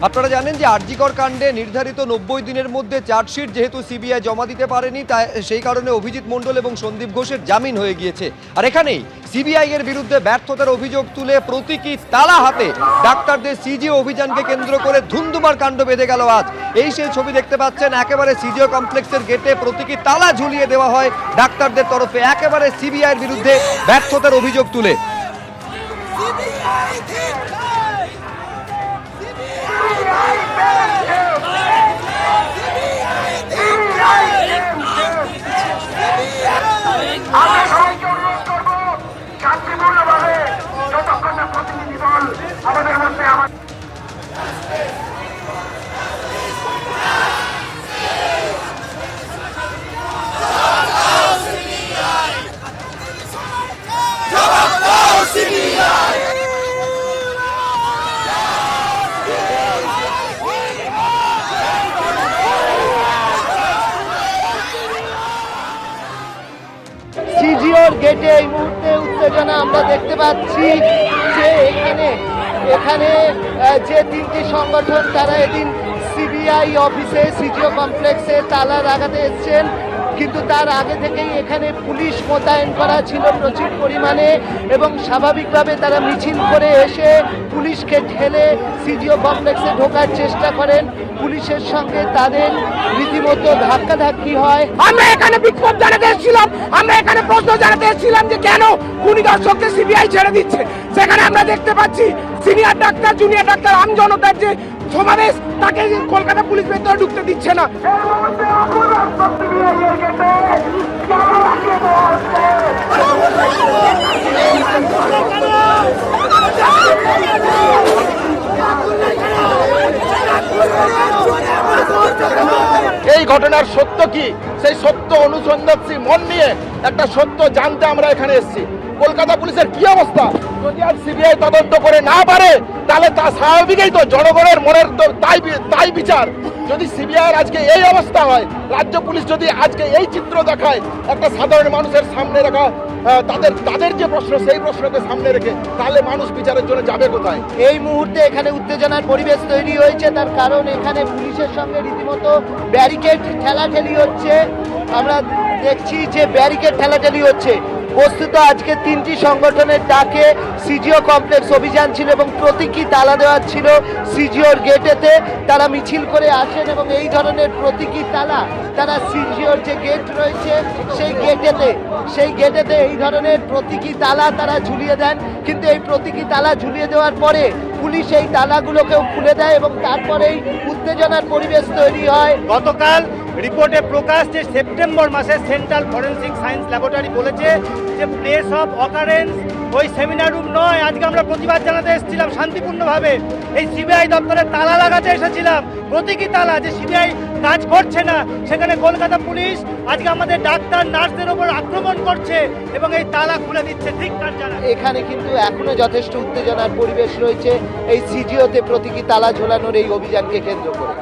আপনারা জানেন যে আরজিকর কাণ্ডে নির্ধারিত 90 দিনের মধ্যে চার্জশিট যেহেতু সিবিআই জমা দিতে পারেনি, তাই সেই কারণে অভিজিৎ মণ্ডল এবং সন্দীপ ঘোষের জামিন হয়ে গিয়েছে। আর এখানেই সিবিআই এর বিরুদ্ধে ব্যর্থতার অভিযোগ তুলে প্রতীকী তালা হাতে ডাক্তারদের সিজিও অভিযানকে কেন্দ্র করে ধুন্ধুমার কাণ্ড বেঁধে গেল আজ। এই সেই ছবি দেখতে পাচ্ছেন, একেবারে সিজিও কমপ্লেক্সের গেটে প্রতীকী তালা ঝুলিয়ে দেওয়া হয় ডাক্তারদের তরফে, একেবারে সিবিআই এর বিরুদ্ধে ব্যর্থতার অভিযোগ তুলে। সিজিওর গেটে এই মুহূর্তে উত্তেজনা আমরা দেখতে পাচ্ছি যে এখানে যে তিনটি সংগঠন তারা এদিন সিবিআই অফিসে সিজিও কমপ্লেক্সে তালা লাগাতে এসছেন, কিন্তু তার আগে থেকেই এখানে পুলিশ মোতায়েন করা ছিল প্রচুর পরিমাণে এবং স্বাভাবিকভাবে তারা মিছিল করে এসে পুলিশকে ঠেলে সিজিও কমপ্লেক্সে ঢোকার চেষ্টা করেন। পুলিশের সঙ্গে তাদের রীতিমতো ধাক্কাধাক্কি হয়। আমরা এখানে বিক্ষোভ জানাতে এসেছিলাম, আমরা এখানে প্রশ্ন জানাতে এসেছিলাম যে কেন খুনি দর্শককে সিবিআই ছেড়ে দিচ্ছে। সেখানে আমরা দেখতে পাচ্ছি সিনিয়র ডাক্তার জুনিয়র ডাক্তার আমজনতার যে সমাবেশ, তাকে কলকাতা পুলিশ ভেতরে ঢুকতে দিচ্ছে না। এই ঘটনার সত্য কি, সেই সত্য অনুসন্ধানশীল মন নিয়ে একটা সত্য জানতে আমরা এখানে এসেছি। কলকাতা পুলিশের কি অবস্থা, যদি আর সিবিআই তদন্ত করে না পারে তাহলে তা স্বাভাবিকই তো জনগণের মনের তো তাই বিচার। যদি সিবিআই আজকে এই অবস্থা হয়, রাজ্য পুলিশ যদি আজকে এই চিত্র দেখায়, একটা সাধারণ মানুষের সামনে রাখা তাদের যে প্রশ্ন সেই প্রশ্নকে সামনে রেখে, তাহলে মানুষ বিচারের জন্য যাবে কোথায়? এই মুহূর্তে এখানে উত্তেজনার পরিবেশ তৈরি হয়েছে, তার কারণ এখানে পুলিশের সঙ্গে রীতিমতো ব্যারিকেড ঠেলাঠেলি হচ্ছে। আমরা দেখছি যে ব্যারিকেড ঠেলাঠেলি হচ্ছে। বস্তুত আজকে তিনটি সংগঠনের ডাকে সিজিও কমপ্লেক্স অভিযান ছিল এবং প্রতীকী তালা দেওয়া ছিল সিজিওর গেটেতে। তারা মিছিল করে আসেন এবং এই ধরনের প্রতীকী তালা তারা সিজিওর যে গেট রয়েছে সেই গেটেতে এই ধরনের প্রতীকী তালা তারা ঝুলিয়ে দেন। কিন্তু এই প্রতীকী তালা ঝুলিয়ে দেওয়ার পরে পুলিশ এই তালাগুলোকেও খুলে দেয় এবং তারপরেই উত্তেজনার পরিবেশ তৈরি হয়। গতকাল রিপোর্টে প্রকাশ যে সেপ্টেম্বর মাসে সেন্ট্রাল ফরেন্সিক সায়েন্স ল্যাবরেটরি বলেছে যে প্লেস অফ অকারেন্স ওই সেমিনার রুম নয়। আজকে আমরা প্রতিবাদ জানাতে এসেছিলাম শান্তিপূর্ণভাবে, এই সিবিআই দপ্তরে তালা লাগাতে এসেছিলাম, প্রতীকী তালা, যে সিবিআই কাজ করছে না। সেখানে কলকাতা পুলিশ আজকে আমাদের ডাক্তার নার্সদের ওপর আক্রমণ করছে এবং এই তালা খুলে দিচ্ছে। ঠিক কাজ জানা এখানে কিন্তু এখনো যথেষ্ট উত্তেজনার পরিবেশ রয়েছে এই সিজিওতে প্রতীকী তালা ঝোলানোর এই অভিযানকে কেন্দ্র করে।